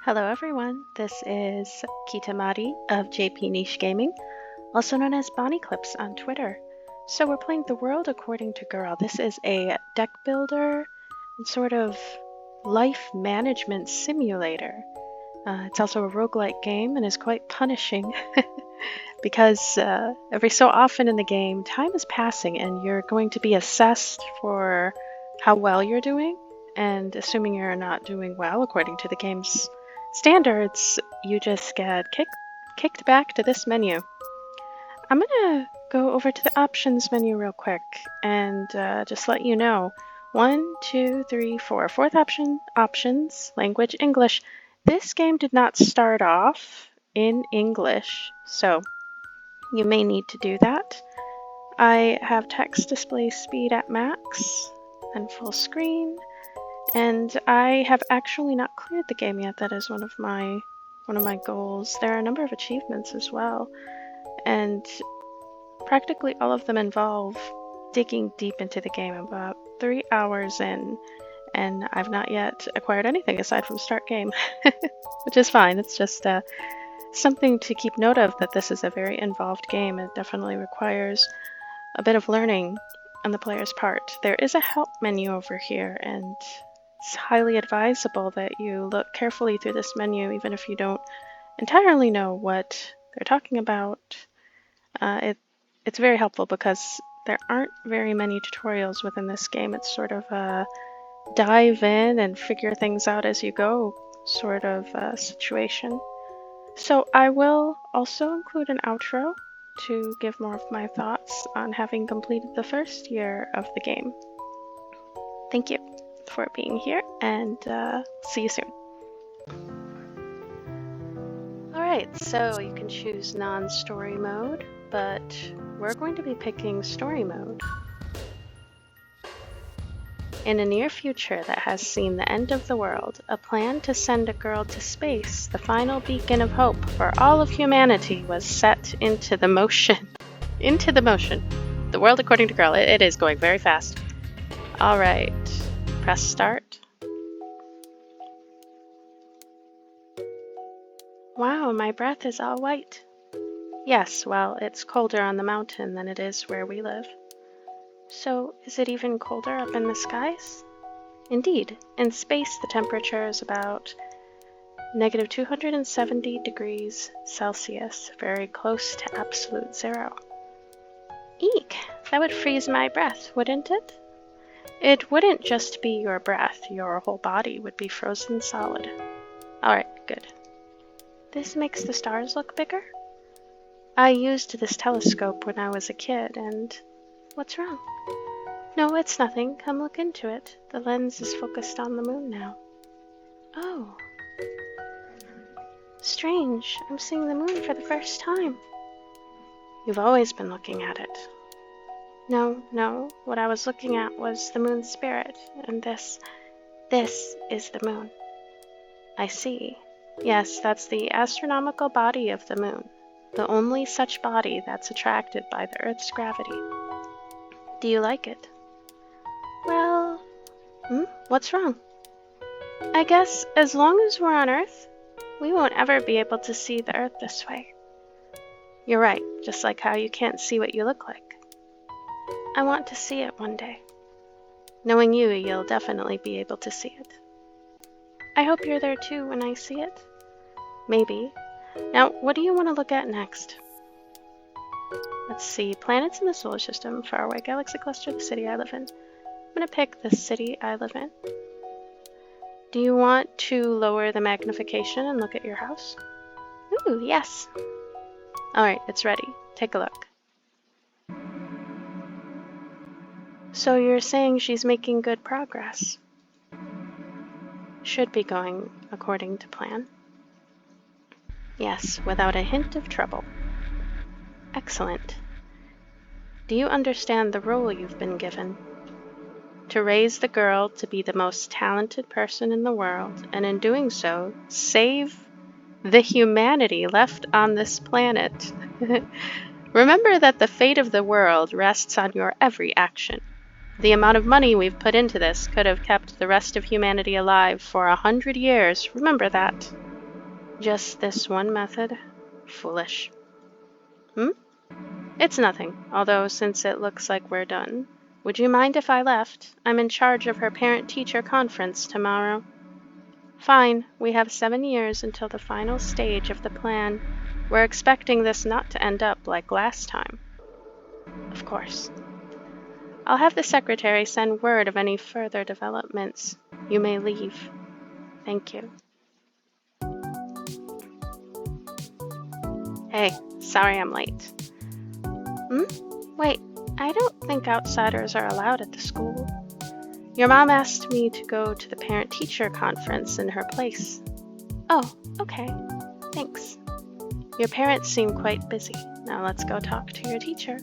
Hello everyone, this is Kitamari of JP Niche Gaming, also known as Bonnie Clips on Twitter. So we're playing The World According to Girl. This is a deck builder and sort of life management simulator. It's also a roguelike game and is quite punishing because every so often in the game, time is passing and you're going to be assessed for how well you're doing. And assuming you're not doing well according to the game's standards, you just get kicked back to this menu. I'm gonna go over to the options menu real quick and just let you know. 1, 2, 3, 4. Fourth option, options, language, English. This game did not start off in English, so you may need to do that. I have text display speed at max and full screen. And I have actually not cleared the game yet. That is one of my goals. There are a number of achievements as well, and practically all of them involve digging deep into the game. I'm about 3 hours in, and I've not yet acquired anything aside from start game, which is fine. It's just something to keep note of, that this is a very involved game. It definitely requires a bit of learning on the player's part. There is a help menu over here, and it's highly advisable that you look carefully through this menu, even if you don't entirely know what they're talking about. It's very helpful because there aren't very many tutorials within this game. It's sort of a dive in and figure things out as you go sort of situation. So I will also include an outro to give more of my thoughts on having completed the first year of the game. Thank you for being here, and see you soon. Alright, so you can choose non-story mode, but we're going to be picking story mode. In a near future that has seen the end of the world, a plan to send a girl to space, the final beacon of hope for all of humanity, was set into the motion. Into the motion. The World According to Girl. It is going very fast. Alright. Press start. Wow, my breath is all white. Yes, well, it's colder on the mountain than it is where we live. So, is it even colder up in the skies? Indeed, in space the temperature is about negative 270 degrees Celsius, very close to absolute zero. Eek, that would freeze my breath, wouldn't it? It wouldn't just be your breath, your whole body would be frozen solid. Alright, good. This makes the stars look bigger? I used this telescope when I was a kid, and what's wrong? No, it's nothing. Come look into it. The lens is focused on the moon now. Oh. Strange. I'm seeing the moon for the first time. You've always been looking at it. No. What I was looking at was the moon's spirit, and this is the moon. I see. Yes, that's the astronomical body of the moon, the only such body that's attracted by the Earth's gravity. Do you like it? Well, what's wrong? I guess as long as we're on Earth, we won't ever be able to see the Earth this way. You're right, just like how you can't see what you look like. I want to see it one day. Knowing you, you'll definitely be able to see it. I hope you're there too when I see it. Maybe. Now, what do you want to look at next? Let's see, planets in the solar system, faraway galaxy cluster, the city I live in. I'm going to pick the city I live in. Do you want to lower the magnification and look at your house? Ooh, yes. Alright, it's ready. Take a look. So you're saying she's making good progress? Should be going according to plan. Yes, without a hint of trouble. Excellent. Do you understand the role you've been given? To raise the girl to be the most talented person in the world, and in doing so, save the humanity left on this planet. Remember that the fate of the world rests on your every action. The amount of money we've put into this could have kept the rest of humanity alive for 100 years. Remember that. Just this one method? Foolish. It's nothing, although since it looks like we're done, would you mind if I left? I'm in charge of her parent-teacher conference tomorrow. Fine, we have 7 years until the final stage of the plan. We're expecting this not to end up like last time. Of course. I'll have the secretary send word of any further developments. You may leave. Thank you. Hey, sorry I'm late. Wait, I don't think outsiders are allowed at the school. Your mom asked me to go to the parent-teacher conference in her place. Oh, okay. Thanks. Your parents seem quite busy. Now let's go talk to your teacher.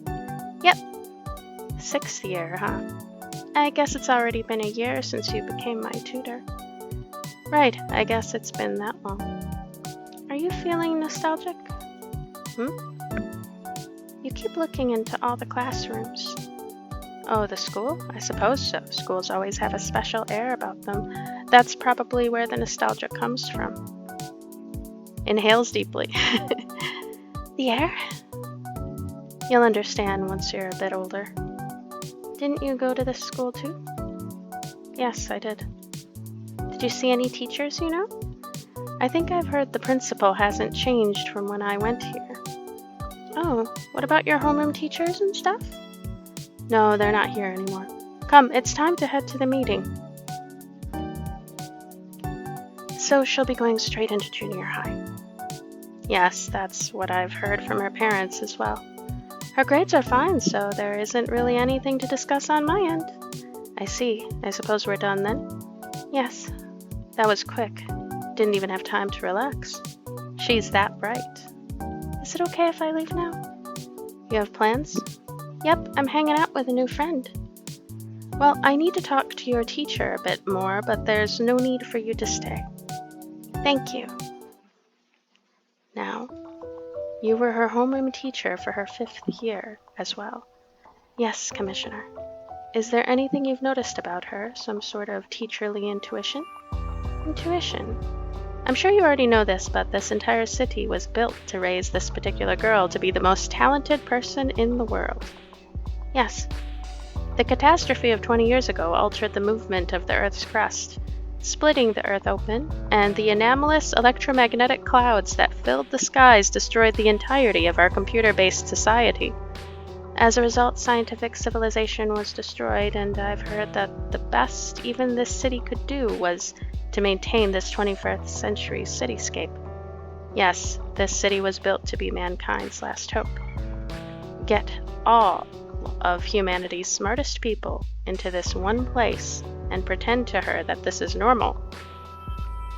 Yep. 6th year, huh? I guess it's already been a year since you became my tutor. Right, I guess it's been that long. Are you feeling nostalgic? You keep looking into all the classrooms. Oh, the school? I suppose so. Schools always have a special air about them. That's probably where the nostalgia comes from. Inhales deeply. The air? You'll understand once you're a bit older. Didn't you go to this school too? Yes, I did. Did you see any teachers you know? I think I've heard the principal hasn't changed from when I went here. Oh, what about your homeroom teachers and stuff? No, they're not here anymore. Come, it's time to head to the meeting. So she'll be going straight into junior high. Yes, that's what I've heard from her parents as well. Her grades are fine, so there isn't really anything to discuss on my end. I see. I suppose we're done then? Yes. That was quick. Didn't even have time to relax. She's that bright. Is it okay if I leave now? You have plans? Yep, I'm hanging out with a new friend. Well, I need to talk to your teacher a bit more, but there's no need for you to stay. Thank you. Now, you were her homeroom teacher for her 5th year as well. Yes, Commissioner. Is there anything you've noticed about her? Some sort of teacherly intuition? Intuition? I'm sure you already know this, but this entire city was built to raise this particular girl to be the most talented person in the world. Yes. The catastrophe of 20 years ago altered the movement of the Earth's crust, splitting the Earth open, and the anomalous electromagnetic clouds that filled the skies destroyed the entirety of our computer-based society. As a result, scientific civilization was destroyed, and I've heard that the best even this city could do was to maintain this 21st century cityscape. Yes, this city was built to be mankind's last hope. Get all of humanity's smartest people into this one place and pretend to her that this is normal,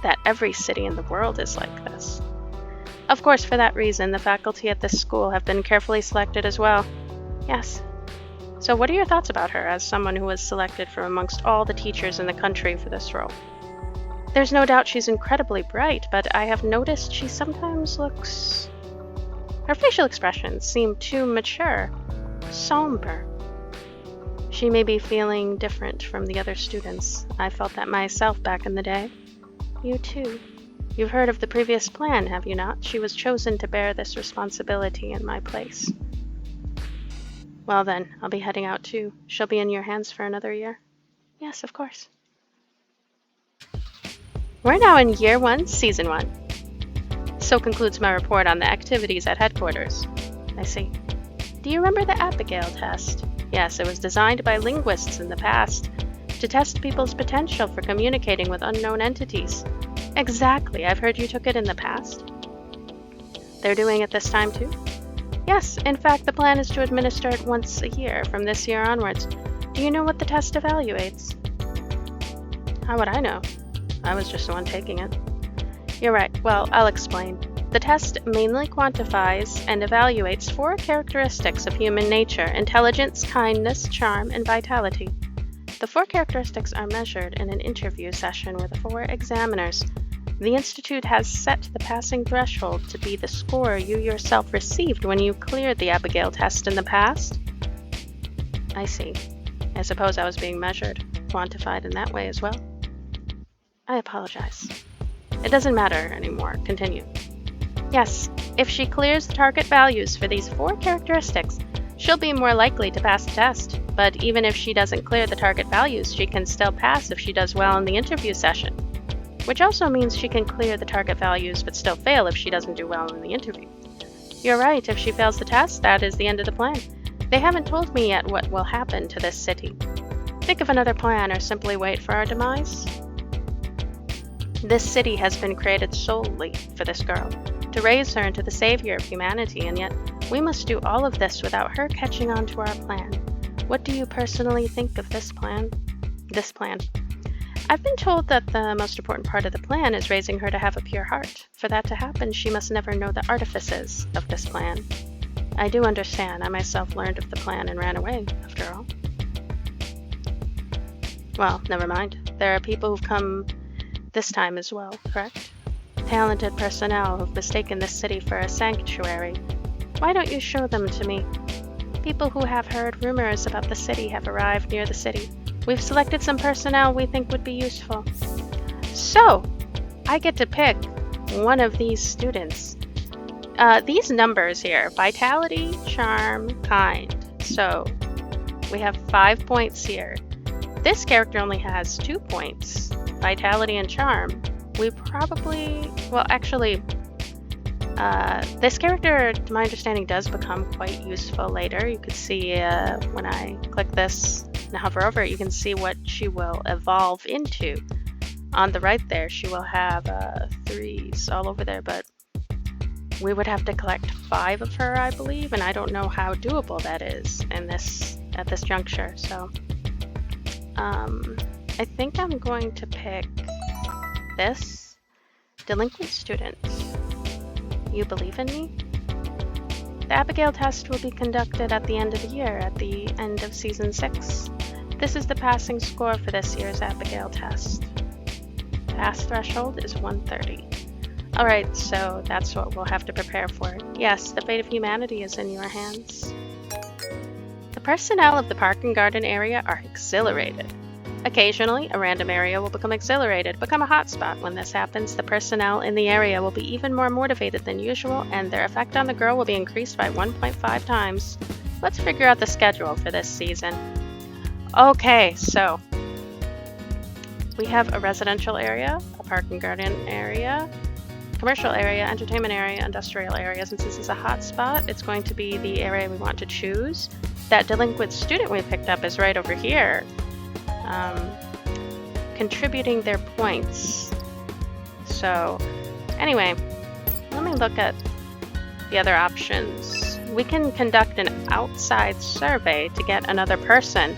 that every city in the world is like this. Of course, for that reason, the faculty at this school have been carefully selected as well. Yes. So what are your thoughts about her as someone who was selected from amongst all the teachers in the country for this role? There's no doubt she's incredibly bright, but I have noticed she sometimes looks... Her facial expressions seem too mature, somber. She may be feeling different from the other students. I felt that myself back in the day. You too. You've heard of the previous plan, have you not? She was chosen to bear this responsibility in my place. Well then, I'll be heading out too. She'll be in your hands for another year. Yes, of course. We're now in Year 1, Season 1. So concludes my report on the activities at headquarters. I see. Do you remember the Abigail test? Yes, it was designed by linguists in the past to test people's potential for communicating with unknown entities. Exactly, I've heard you took it in the past. They're doing it this time too? Yes, in fact, the plan is to administer it once a year from this year onwards. Do you know what the test evaluates? How would I know? I was just the one taking it. You're right. Well, I'll explain. The test mainly quantifies and evaluates 4 characteristics of human nature: intelligence, kindness, charm, and vitality. The 4 characteristics are measured in an interview session with 4 examiners. The Institute has set the passing threshold to be the score you yourself received when you cleared the Abigail test in the past. I see. I suppose I was being measured, quantified in that way as well. I apologize. It doesn't matter anymore. Continue. Yes, if she clears the target values for these 4 characteristics, she'll be more likely to pass the test. But even if she doesn't clear the target values, she can still pass if she does well in the interview session. Which also means she can clear the target values but still fail if she doesn't do well in the interview. You're right, if she fails the test, that is the end of the plan. They haven't told me yet what will happen to this city. Think of another plan or simply wait for our demise. This city has been created solely for this girl, to raise her into the savior of humanity, and yet we must do all of this without her catching on to our plan. What do you personally think of this plan? I've been told that the most important part of the plan is raising her to have a pure heart. For that to happen, she must never know the artifices of this plan. I do understand. I myself learned of the plan and ran away, after all. Well, never mind. There are people who've come this time as well, correct? Talented personnel who've mistaken this city for a sanctuary. Why don't you show them to me? People who have heard rumors about the city have arrived near the city. We've selected some personnel we think would be useful. So, I get to pick one of these students. These numbers here, vitality, charm, kind. So, we have 5 points here. This character only has 2 points, vitality and charm. We probably, well actually, this character, to my understanding, does become quite useful later. You could see when I click this and hover over it, you can see what she will evolve into. On the right there, she will have 3s all over there, but we would have to collect 5 of her, I believe, and I don't know how doable that is at this juncture. So I think I'm going to pick this delinquent student. You believe in me? The Abigail test will be conducted at the end of the year, at the end of Season 6. This is the passing score for this year's Abigail test. Pass threshold is 130. Alright, so that's what we'll have to prepare for. Yes, the fate of humanity is in your hands. The personnel of the park and garden area are exhilarated. Occasionally, a random area will become exhilarated, become a hotspot. When this happens, the personnel in the area will be even more motivated than usual, and their effect on the girl will be increased by 1.5 times. Let's figure out the schedule for this season. Okay, so we have a residential area, a park and garden area, commercial area, entertainment area, industrial area. Since this is a hotspot, it's going to be the area we want to choose. That delinquent student we picked up is right over here. Contributing their points. So anyway, let me look at the other options. We can conduct an outside survey to get another person.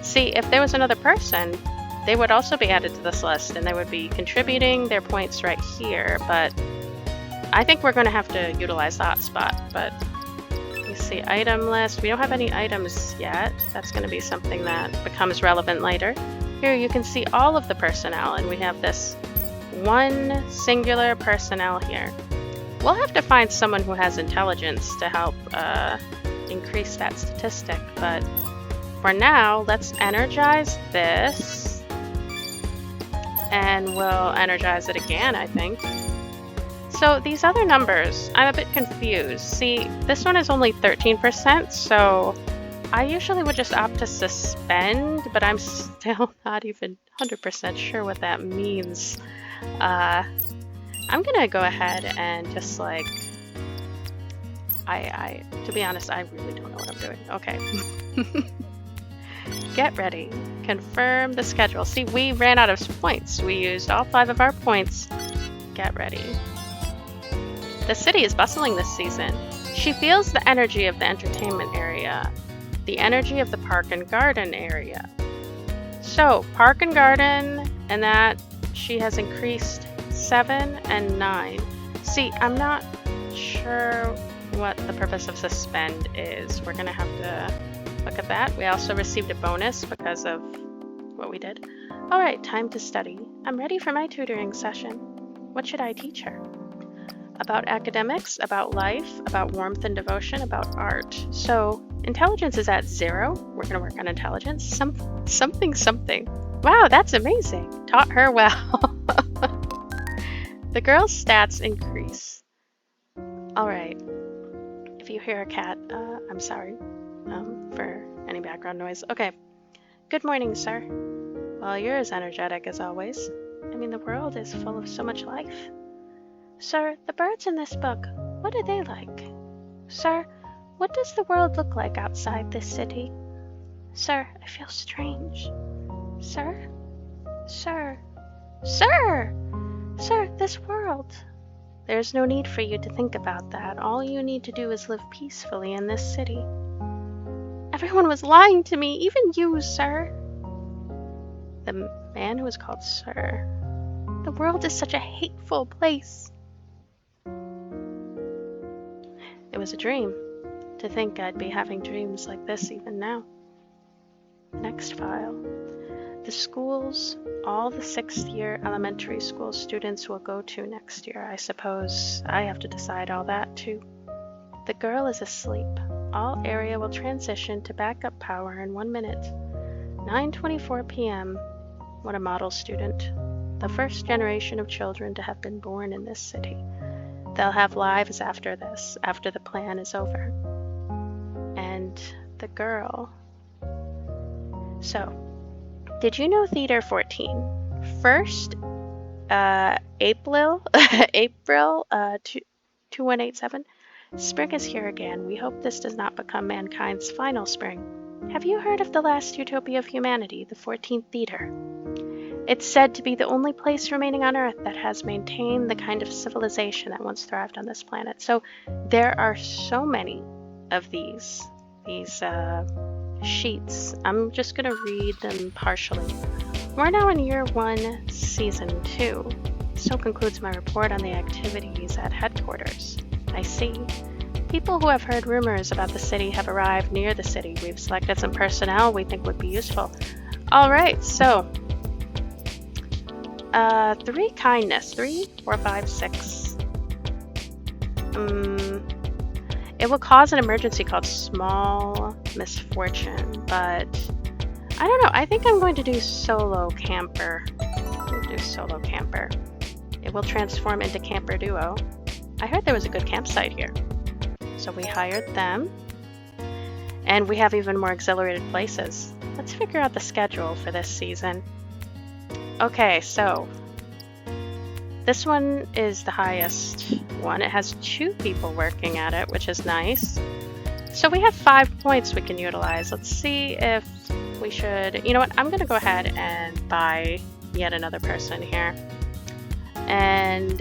See, if there was another person, they would also be added to this list and they would be contributing their points right here, but I think we're going to have to utilize the hotspot. But you see, item list. We don't have any items yet. That's going to be something that becomes relevant later. Here you can see all of the personnel, and we have this one singular personnel here. We'll have to find someone who has intelligence to help increase that statistic, but for now, let's energize this, and we'll energize it again, I think. So these other numbers, I'm a bit confused. See, this one is only 13%, so I usually would just opt to suspend, but I'm still not even 100% sure what that means. I'm gonna go ahead and just like, to be honest, I really don't know what I'm doing. Okay. Get ready. Confirm the schedule. See, we ran out of points. We used all 5 of our points. Get ready. The city is bustling this season. She feels the energy of the entertainment area, the energy of the park and garden area. So, park and garden, and that she has increased 7 and 9. See, I'm not sure what the purpose of suspend is. We're gonna have to look at that. We also received a bonus because of what we did. Alright, time to study. I'm ready for my tutoring session. What should I teach her? About academics, about life, about warmth and devotion, about art. So, intelligence is at 0. We're going to work on intelligence. Something. Wow, that's amazing. Taught her well. The girl's stats increase. Alright. If you hear a cat, I'm sorry for any background noise. Okay. Good morning, sir. Well, you're as energetic as always. I mean, the world is full of so much life. Sir, the birds in this book, what are they like? Sir, what does the world look like outside this city? Sir, I feel strange. Sir? Sir? Sir! Sir, this world. There's no need for you to think about that. All you need to do is live peacefully in this city. Everyone was lying to me, even you, sir. The man who was called Sir. The world is such a hateful place. It was a dream. To think I'd be having dreams like this even now. Next file. The schools all the 6th year elementary school students will go to next year. I suppose I have to decide all that too. The girl is asleep. All area will transition to backup power in 1 minute. 9:24 p.m. What a model student. The first generation of children to have been born in this city. They'll have lives after this, after the plan is over. And the girl. So, did you know Theater 14? First, April 2187. Spring is here again. We hope this does not become mankind's final spring. Have you heard of the last utopia of humanity, the 14th Theater? It's said to be the only place remaining on Earth that has maintained the kind of civilization that once thrived on this planet. So there are so many of these sheets. I'm just going to read them partially. We're now in year 1, season 2. So concludes my report on the activities at headquarters. I see. People who have heard rumors about the city have arrived near the city. We've selected some personnel we think would be useful. All right, so 3 kindness. 3, 4, 5, 6. It will cause an emergency called small misfortune, but I don't know. I think I'm going to do solo camper. It will transform into camper duo. I heard there was a good campsite here. So we hired them. And we have even more exhilarated places. Let's figure out the schedule for this season. Okay, so this one is the highest one. It has 2 people working at it, which is nice. So we have 5 points we can utilize. Let's see if we should... You know what? I'm going to go ahead and buy yet another person here. And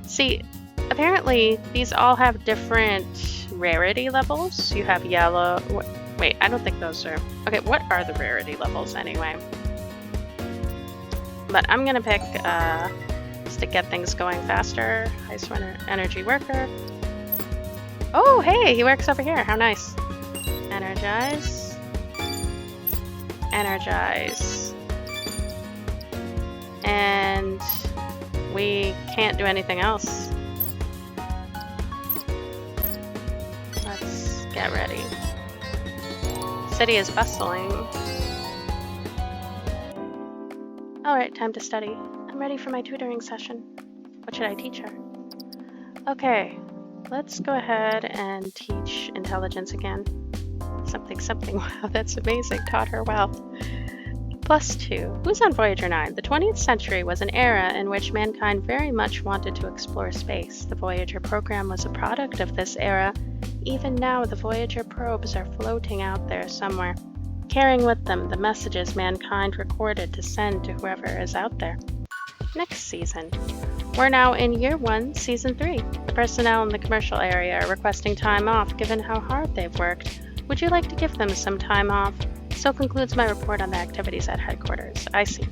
see, apparently these all have different rarity levels. You have yellow... Wait, I don't think those are... Okay, what are the rarity levels anyway? But I'm going to pick... to get things going faster. High energy worker. Oh, hey, he works over here. How nice. Energize. Energize. And we can't do anything else. Let's get ready. City is bustling. Alright, time to study. I'm ready for my tutoring session. What should I teach her? Okay, let's go ahead and teach intelligence again. Something. Wow, that's amazing. Taught her well. +2. Who's on Voyager 9? The 20th century was an era in which mankind very much wanted to explore space. The Voyager program was a product of this era. Even now, the Voyager probes are floating out there somewhere, carrying with them the messages mankind recorded to send to whoever is out there. Next season. We're now in year 1, season 3. The personnel in the commercial area are requesting time off given how hard they've worked. Would you like to give them some time off? So concludes my report on the activities at headquarters. I see.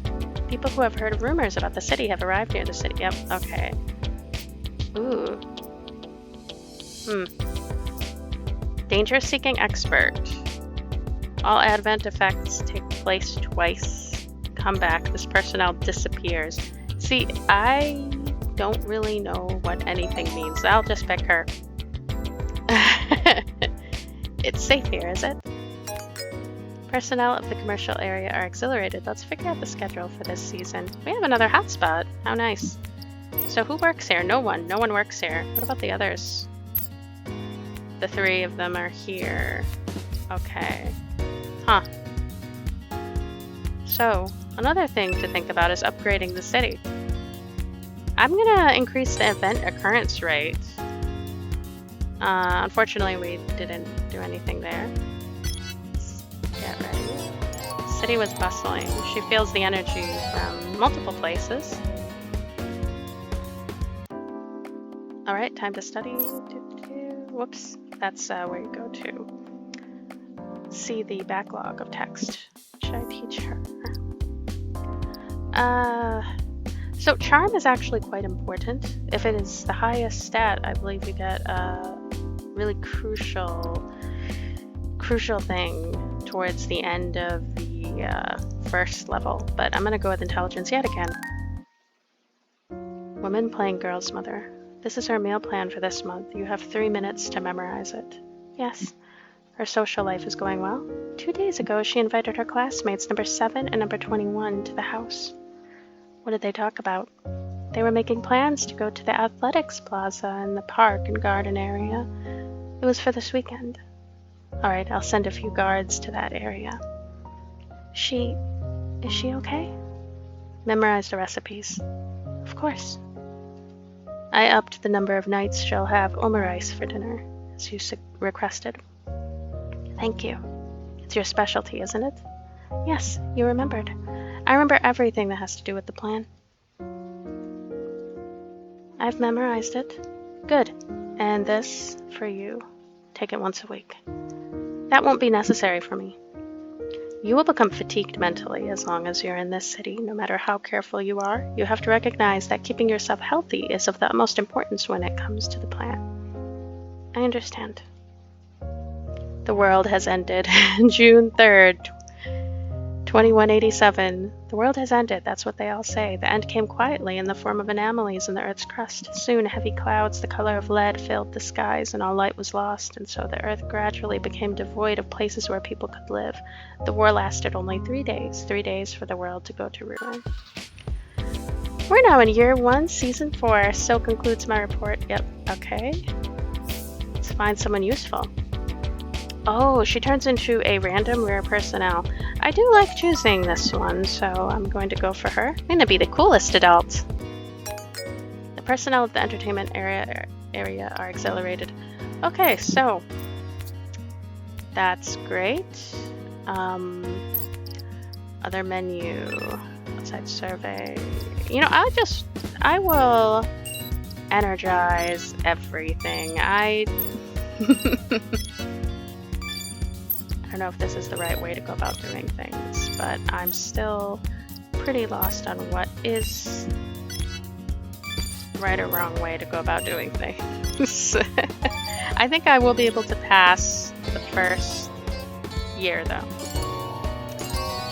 People who have heard of rumors about the city have arrived near the city. Yep, okay. Ooh. Danger-seeking expert. All advent effects take place twice. Come back. This personnel disappears. See, I don't really know what anything means. I'll just pick her. It's safe here, is it? Personnel of the commercial area are exhilarated. Let's figure out the schedule for this season. We have another hotspot. How nice. So who works here? No one. No one works here. What about the others? The 3 of them are here. Okay. Huh. So, another thing to think about is upgrading the city. I'm gonna increase the event occurrence rate. Unfortunately, we didn't do anything there. Let's get ready. City was bustling. She feels the energy from multiple places. Alright, time to study. Whoops, that's where you go to see the backlog of text. What should I teach her? So charm is actually quite important. If it is the highest stat, I believe you get a really crucial thing towards the end of the first level. But I'm gonna go with intelligence yet again. Woman playing girl's mother. This is her meal plan for this month. You have 3 minutes to memorize it. Yes. Her social life is going well. 2 days ago, she invited her classmates, number 7 and number 21, to the house. What did they talk about? They were making plans to go to the athletics plaza and the park and garden area. It was for this weekend. Alright, I'll send a few guards to that area. Is she okay? Memorize the recipes. Of course. I upped the number of nights she'll have omurice for dinner, as you requested. Thank you. It's your specialty, isn't it? Yes, you remembered. I remember everything that has to do with the plan. I've memorized it. Good. And this, for you. Take it once a week. That won't be necessary for me. You will become fatigued mentally as long as you're in this city. No matter how careful you are, you have to recognize that keeping yourself healthy is of the utmost importance when it comes to the plan. I understand. The world has ended. June 3rd, 2187. The world has ended, that's what they all say. The end came quietly in the form of anomalies in the Earth's crust. Soon, heavy clouds the color of lead filled the skies, and all light was lost, and so the Earth gradually became devoid of places where people could live. The war lasted only 3 days. 3 days for the world to go to ruin. We're now in Year 1, Season 4. So concludes my report. Yep, okay. Let's find someone useful. Oh, she turns into a random rare personnel. I do like choosing this one, so I'm going to go for her. I'm going to be the coolest adult. The personnel of the entertainment area are accelerated. Okay, so that's great. Other menu, outside survey. You know, I will energize everything. I don't know if this is the right way to go about doing things, but I'm still pretty lost on what is right or wrong way to go about doing things. I think I will be able to pass the first year though.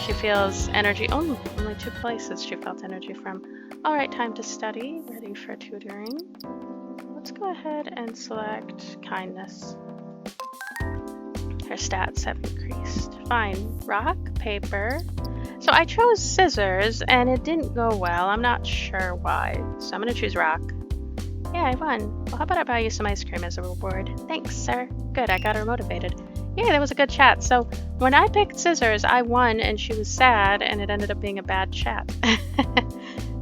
She feels energy, only 2 places she felt energy from. Alright, time to study, ready for tutoring. Let's go ahead and select kindness. Her stats have increased. Fine. Rock, paper. So I chose scissors and it didn't go well. I'm not sure why. So I'm going to choose rock. Yeah, I won. Well, how about I buy you some ice cream as a reward? Thanks, sir. Good, I got her motivated. Yeah, that was a good chat. So when I picked scissors, I won and she was sad and it ended up being a bad chat.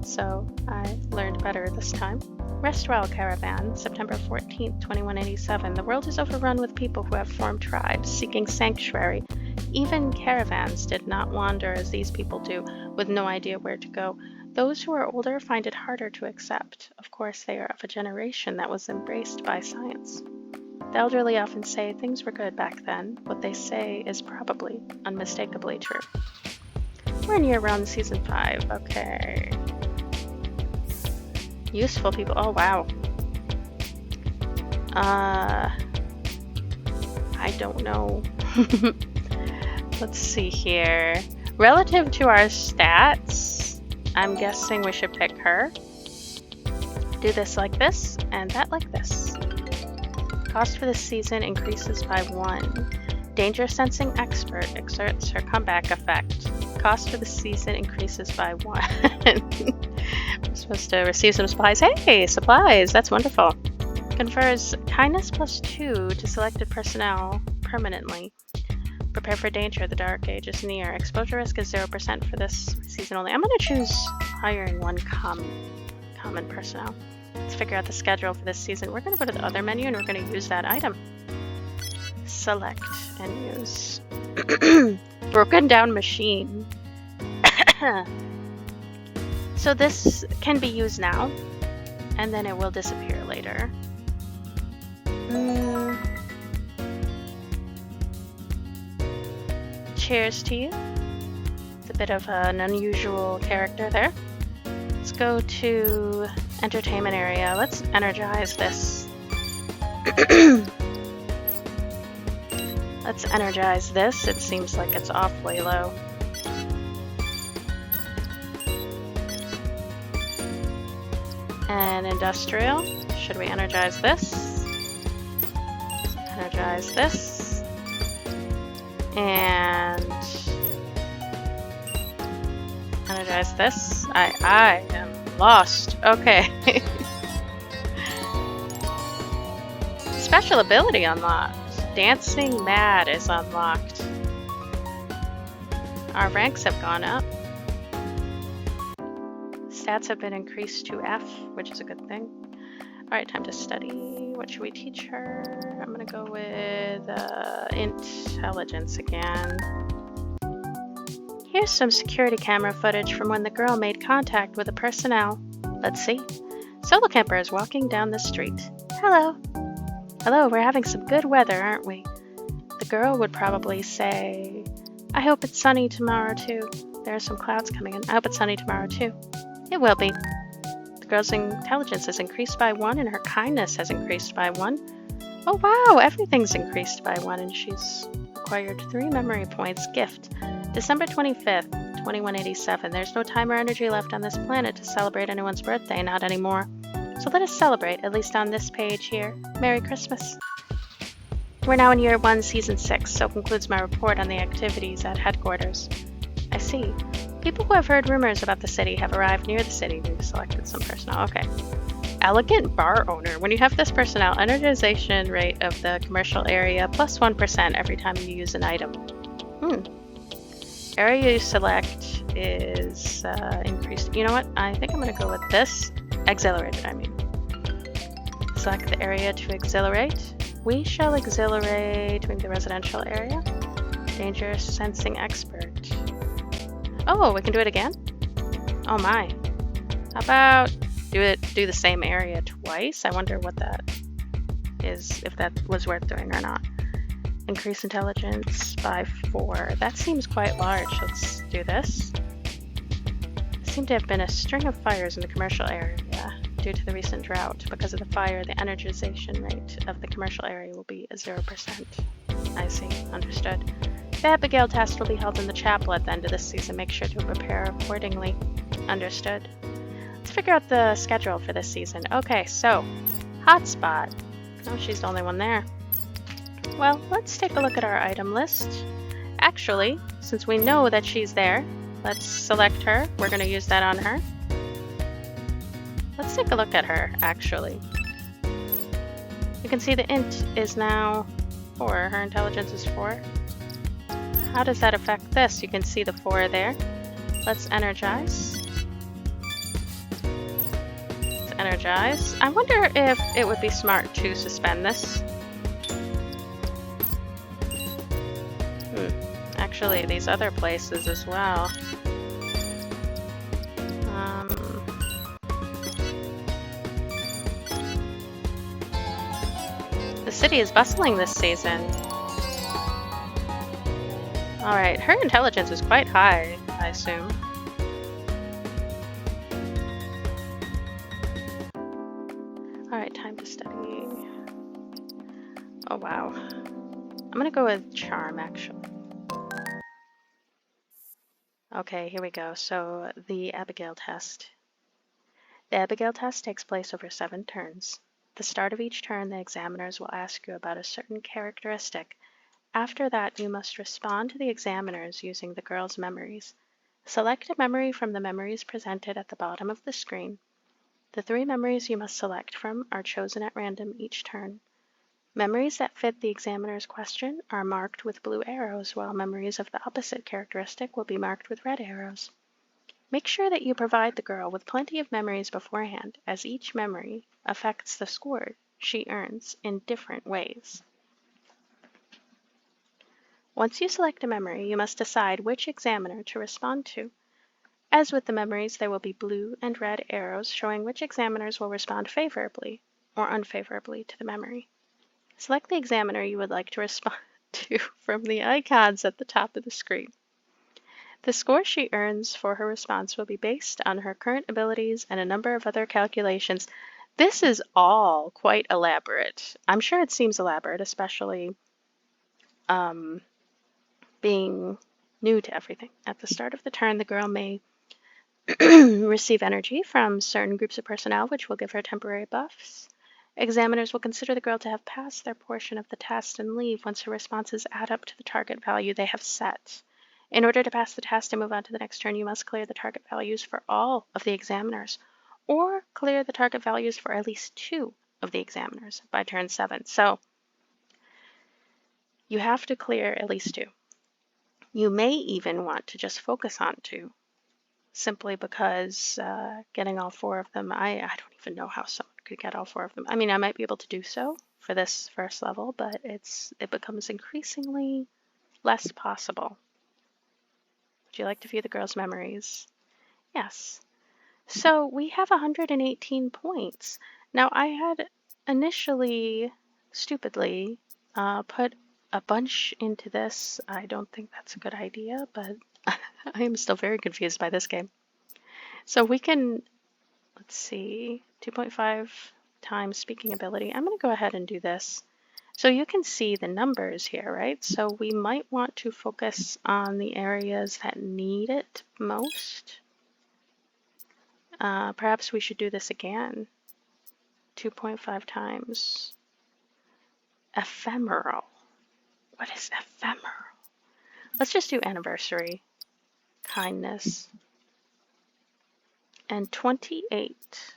So I learned better this time. Rest well, Caravan, September 14th, 2187. The world is overrun with people who have formed tribes, seeking sanctuary. Even caravans did not wander as these people do, with no idea where to go. Those who are older find it harder to accept. Of course, they are of a generation that was embraced by science. The elderly often say things were good back then. What they say is probably unmistakably true. We're in Year 1, Season 5. Okay. Useful people. Oh, wow. I don't know. Let's see here. Relative to our stats, I'm guessing we should pick her. Do this like this, and that like this. Cost for this season increases by 1. Danger sensing expert exerts her comeback effect. Cost for the season increases by 1. Supposed to receive some supplies. Hey, supplies! That's wonderful. Confers kindness +2 to selected personnel permanently. Prepare for danger. The dark age is near. Exposure risk is 0% for this season only. I'm going to choose hiring one common personnel. Let's figure out the schedule for this season. We're going to go to the other menu and we're going to use that item. Select and use. Broken down machine. So this can be used now, and then it will disappear later. Cheers to you. It's a bit of an unusual character there. Let's go to entertainment area. Let's energize this. Let's energize this. It seems like it's awfully low. And industrial. Should we energize this? Energize this. And energize this. I am lost. Okay. Special ability unlocked. Dancing Mad is unlocked. Our ranks have gone up. Stats have been increased to F, which is a good thing. Alright, time to study. What should we teach her? I'm gonna go with intelligence again. Here's some security camera footage from when the girl made contact with the personnel. Let's see. Solo Camper is walking down the street. Hello. Hello, we're having some good weather, aren't we? The girl would probably say, I hope it's sunny tomorrow too. There are some clouds coming in. I hope it's sunny tomorrow too. It will be. The girl's intelligence has increased by 1 and her kindness has increased by 1. Oh wow, everything's increased by 1 and she's acquired 3 memory points. Gift. December 25th, 2187. There's no time or energy left on this planet to celebrate anyone's birthday, not anymore. So let us celebrate, at least on this page here. Merry Christmas. We're now in year 1, season 6, so concludes my report on the activities at headquarters. I see. People who have heard rumors about the city have arrived near the city. We've selected some personnel. Okay. Elegant bar owner. When you have this personnel, energization rate of the commercial area plus 1% every time you use an item. Area you select is increased. You know what? I think I'm going to go with this. Exhilarated, I mean. Select the area to exhilarate. We shall exhilarate the residential area. Danger sensing expert. Oh, we can do it again? Oh my. How about do the same area twice? I wonder what that is, if that was worth doing or not. Increase intelligence by 4. That seems quite large. Let's do this. There seem to have been a string of fires in the commercial area due to the recent drought. Because of the fire, the energization rate of the commercial area will be 0%. I see. Understood. The Abigail test will be held in the chapel at the end of this season. Make sure to prepare accordingly. Understood. Let's figure out the schedule for this season. Okay, so hotspot. Oh, she's the only one there. Well, let's take a look at our item list. Actually, since we know that she's there, let's select her. We're going to use that on her. Let's take a look at her, actually. You can see the int is now 4. Her intelligence is 4. How does that affect this? You can see the 4 there. Let's energize. Let's energize. I wonder if it would be smart to suspend this. Actually, these other places as well. The city is bustling this season. Alright, her intelligence is quite high, I assume. Alright, time to study. Oh wow. I'm gonna go with charm, actually. Okay, here we go. So, the Abigail test. The Abigail test takes place over 7 turns. At the start of each turn, the examiners will ask you about a certain characteristic. After that, you must respond to the examiners using the girl's memories. Select a memory from the memories presented at the bottom of the screen. The 3 memories you must select from are chosen at random each turn. Memories that fit the examiner's question are marked with blue arrows, while memories of the opposite characteristic will be marked with red arrows. Make sure that you provide the girl with plenty of memories beforehand, as each memory affects the score she earns in different ways. Once you select a memory, you must decide which examiner to respond to. As with the memories, there will be blue and red arrows showing which examiners will respond favorably or unfavorably to the memory. Select the examiner you would like to respond to from the icons at the top of the screen. The score she earns for her response will be based on her current abilities and a number of other calculations. This is all quite elaborate. I'm sure it seems elaborate, especially being new to everything. At the start of the turn, the girl may receive energy from certain groups of personnel, which will give her temporary buffs. Examiners will consider the girl to have passed their portion of the test and leave once her responses add up to the target value they have set. In order to pass the test and move on to the next turn, you must clear the target values for all of the examiners, or clear the target values for at least 2 of the examiners by turn 7. So you have to clear at least 2. You may even want to just focus on 2, simply because getting all 4 of them, I don't even know how someone could get all 4 of them. I mean, I might be able to do so for this first level, but it becomes increasingly less possible. Would you like to view the girl's memories? Yes. So we have 118 points. Now, I had initially, stupidly, put a bunch into this. I don't think that's a good idea, but I am still very confused by this game. So we can, let's see, 2.5 times speaking ability. I'm going to go ahead and do this. So you can see the numbers here, right? So we might want to focus on the areas that need it most. Perhaps we should do this again. 2.5 times. Ephemeral. What is ephemeral? Let's just do anniversary. Kindness. And 28.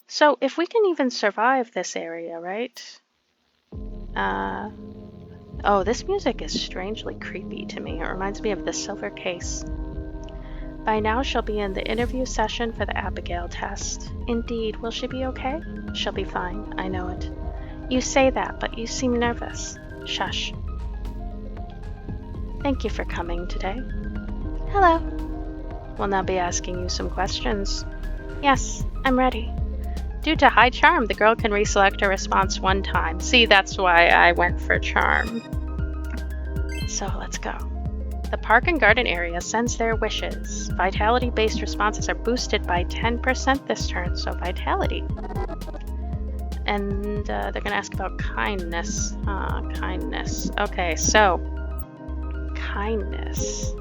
So if we can even survive this area, right? Oh, this music is strangely creepy to me. It reminds me of The Silver Case. By now she'll be in the interview session for the Abigail test. Indeed, will she be okay? She'll be fine, I know it. You say that, but you seem nervous. Shush. Thank you for coming today. Hello. We'll now be asking you some questions. Yes, I'm ready. Due to high charm, the girl can reselect her response 1 time. See, that's why I went for charm. So let's go. The park and garden area sends their wishes. Vitality-based responses are boosted by 10% this turn, so vitality. And they're going to ask about kindness. Kindness. Okay, so kindness.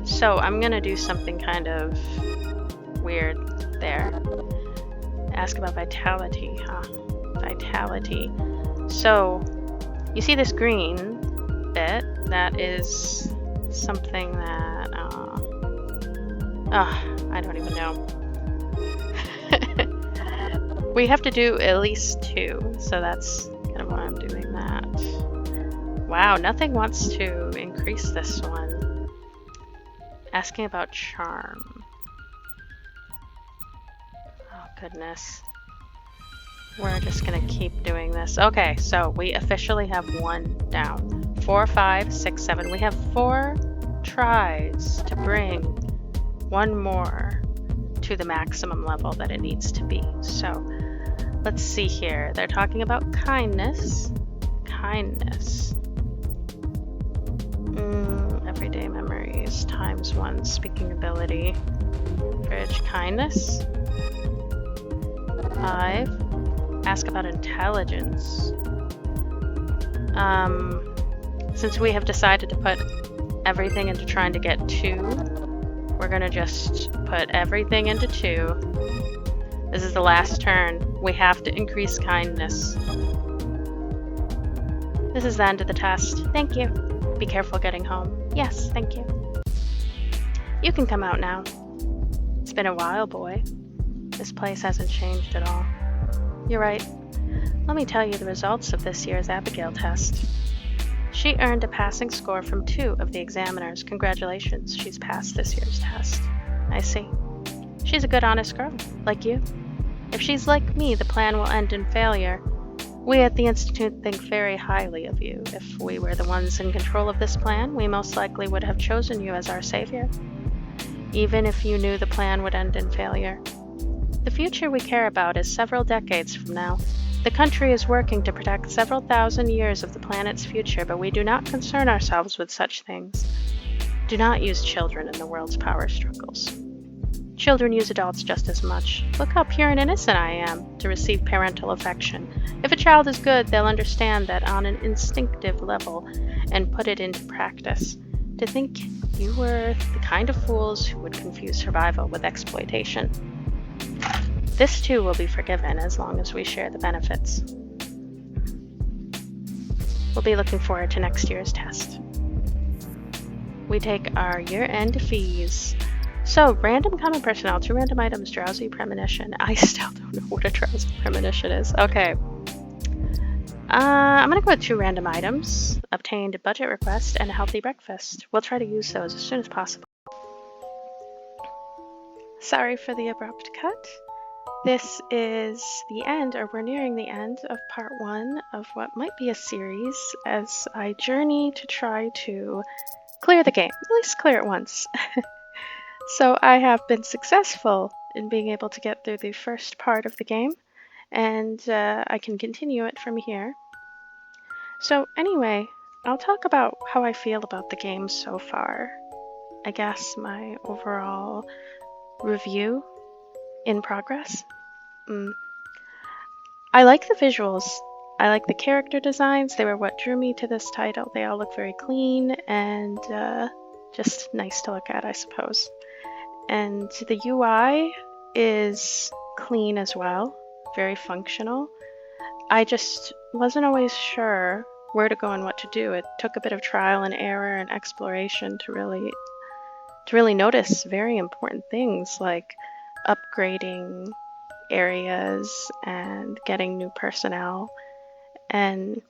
So I'm going to do something kind of weird there. Ask about vitality, huh? Vitality. So you see this green bit? That is something that, I don't even know. We have to do at least 2, so that's kind of why I'm doing that. Wow, nothing wants to increase this one. Asking about charm. Oh, goodness. We're just gonna keep doing this. Okay, so we officially have 1 down. 4, 5, 6, 7. We have 4 tries to bring 1 more to the maximum level that it needs to be. So let's see here. They're talking about kindness. Kindness. Everyday memories times 1 speaking ability. Bridge kindness. 5. Ask about intelligence. Since we have decided to put everything into trying to get 2, we're gonna just put everything into 2. This is the last turn. We have to increase kindness. This is the end of the test. Thank you. Be careful getting home. Yes, thank you. You can come out now. It's been a while, boy. This place hasn't changed at all. You're right. Let me tell you the results of this year's Abigail test. She earned a passing score from 2 of the examiners. Congratulations, she's passed this year's test. I see. She's a good, honest girl, like you. If she's like me, the plan will end in failure. We at the Institute think very highly of you. If we were the ones in control of this plan, we most likely would have chosen you as our savior. Even if you knew the plan would end in failure. The future we care about is several decades from now. The country is working to protect several thousand years of the planet's future, but we do not concern ourselves with such things. Do not use children in the world's power struggles. Children use adults just as much. Look how pure and innocent I am to receive parental affection. If a child is good, they'll understand that on an instinctive level and put it into practice. To think you were the kind of fools who would confuse survival with exploitation. This too will be forgiven as long as we share the benefits. We'll be looking forward to next year's test. We take our year-end fees. So, random common personnel, 2 random items, drowsy premonition. I still don't know what a drowsy premonition is. Okay. I'm going to go with 2 random items, obtained a budget request, and a healthy breakfast. We'll try to use those as soon as possible. Sorry for the abrupt cut. This is the end, or we're nearing the end, of part 1 of what might be a series as I journey to try to clear the game, at least clear it once. So I have been successful in being able to get through the first part of the game, and I can continue it from here. So anyway, I'll talk about how I feel about the game so far. I guess my overall review in progress. I like the visuals. I like the character designs. They were what drew me to this title. They all look very clean and just nice to look at, I suppose. And the UI is clean as well, very functional. I just wasn't always sure where to go and what to do. It took a bit of trial and error and exploration to really notice very important things like upgrading areas and getting new personnel. And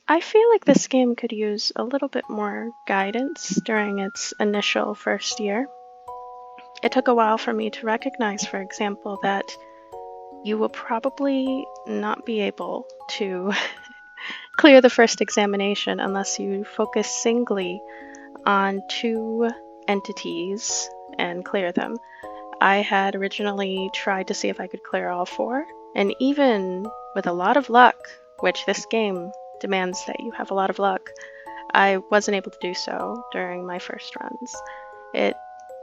I feel like this game could use a little bit more guidance during its initial first year. It took a while for me to recognize, for example, that you will probably not be able to clear the first examination unless you focus singly on 2 entities and clear them. I had originally tried to see if I could clear all 4, and even with a lot of luck, which this game demands that you have a lot of luck, I wasn't able to do so during my first runs.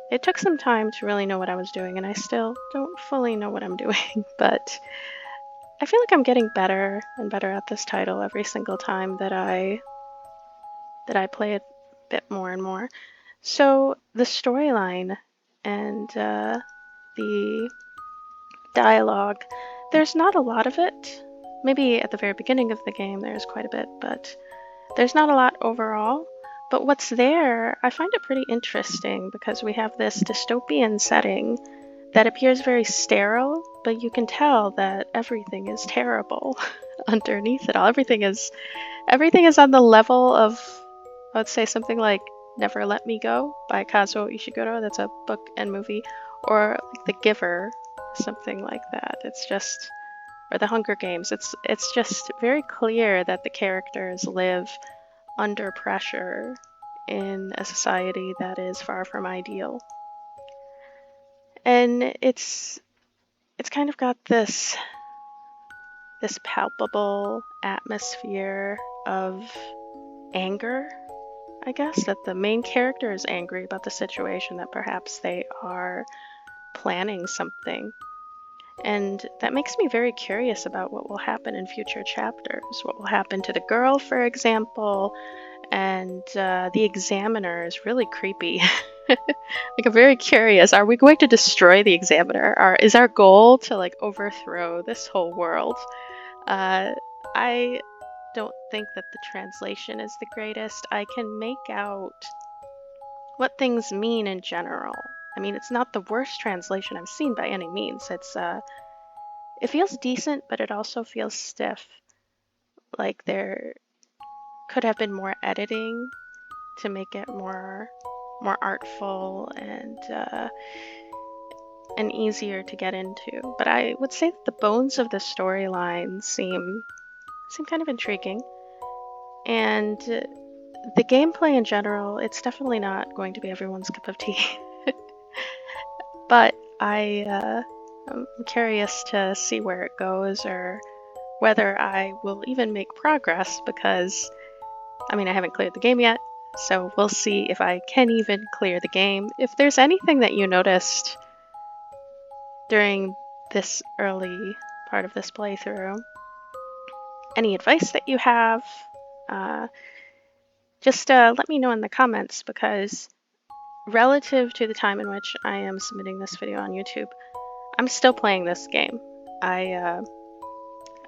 It took some time to really know what I was doing, and I still don't fully know what I'm doing, but I feel like I'm getting better and better at this title every single time that I play it a bit more and more. So the storyline and the dialogue, there's not a lot of it. Maybe at the very beginning of the game there's quite a bit, but there's not a lot overall. But what's there, I find it pretty interesting because we have this dystopian setting that appears very sterile, but you can tell that everything is terrible underneath it all. Everything is on the level of, I would say, something like Never Let Me Go by Kazuo Ishiguro. That's a book and movie. Or like The Giver, something like that. It's just, or The Hunger Games. It's just very clear that the characters live under pressure in a society that is far from ideal. And it's kind of got this palpable atmosphere of anger, I guess, that the main character is angry about the situation, that perhaps they are planning something. And that makes me very curious about what will happen in future chapters. What will happen to the girl, for example, and the examiner is really creepy. Like, I'm very curious. Are we going to destroy the examiner? Is our goal to like overthrow this whole world? I don't think that the translation is the greatest. I can make out what things mean in general, I mean, it's not the worst translation I've seen by any means. It feels decent, but it also feels stiff. Like there could have been more editing to make it more artful and easier to get into. But I would say that the bones of the storyline seem kind of intriguing. And the gameplay in general, it's definitely not going to be everyone's cup of tea. But I'm curious to see where it goes, or whether I will even make progress, because I mean, I haven't cleared the game yet, so we'll see if I can even clear the game. If there's anything that you noticed during this early part of this playthrough, any advice that you have, just let me know in the comments, because relative to the time in which I am submitting this video on YouTube, I'm still playing this game. I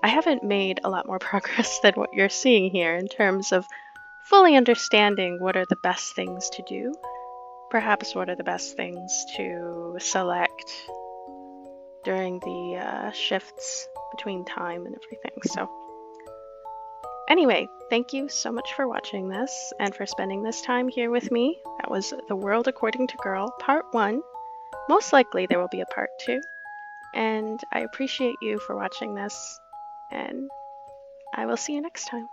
haven't made a lot more progress than what you're seeing here in terms of fully understanding what are the best things to do, perhaps what are the best things to select during the shifts between time and everything. So anyway, thank you so much for watching this and for spending this time here with me. That was The World According to Girl, Part 1. Most likely there will be a Part 2. And I appreciate you for watching this, and I will see you next time.